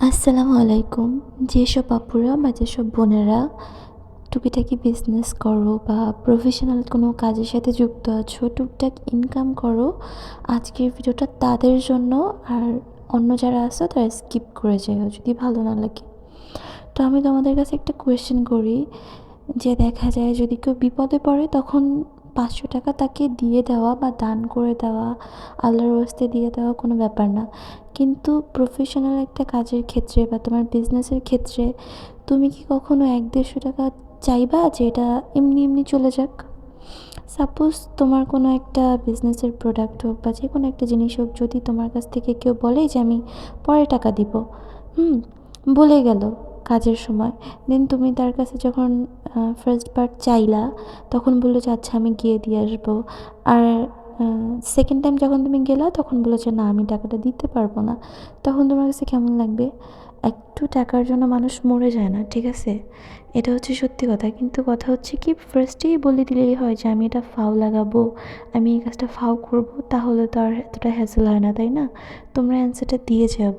আসসালামু আলাইকুম। যেসব আপুরা বা যেসব বোনেরা টুকিটাকি বিজনেস করো বা প্রফেশনাল কোনো কাজের সাথে যুক্ত আছো, টুকটাক ইনকাম করো, আজকের ভিডিওটা তাদের জন্য। আর অন্য যারা আছো তারা স্কিপ করে যেও যদি ভালো না লাগে। তো আমি তোমাদের কাছে একটা কোয়েশ্চেন করি, যে দেখা যায় যদি কেউ বিপদে পড়ে তখন 500 টাকা তাকে দিয়ে দেওয়া বা দান করে দেওয়া, আল্লাহর ওয়াস্তে দিয়ে দেওয়া কোনো ব্যাপার না। কিন্তু প্রফেশনাল একটা কাজের ক্ষেত্রে বা তোমার বিজনেসের ক্ষেত্রে তুমি কি কখনো 100-150 টাকা চাইবা যে এটা এমনি এমনি চলে যাক? সাপোজ তোমার কোনো একটা বিজনেসের প্রোডাক্ট হোক বা যে কোনো একটা জিনিস হোক, যদি তোমার কাছ থেকে কেউ বলে যে আমি পরে টাকা দিব, হুম, বলে গেল কাজের সময়, দেন তুমি তার কাছে যখন ফার্স্ট বার চাইলা, তখন বললো যে আচ্ছা আমি গিয়ে দিয়ে আসবো। আর সেকেন্ড টাইম যখন তুমি গেলা তখন বললো যে না আমি টাকাটা দিতে পারবো না। তখন তোমার কাছে কেমন লাগবে? একটু টাকার জন্য মানুষ মরে যায় না, ঠিক আছে? এটা হচ্ছে সত্যি কথা। কিন্তু কথা হচ্ছে কি, ফার্স্টেই বলে দিলেই হয় যে আমি এটা ফাও লাগাবো, আমি এই কাজটা ফাও করবো, তাহলে তো আর এতটা হ্যাসেল হয় না, তাই না? তোমরা অ্যান্সারটা দিয়ে যাও।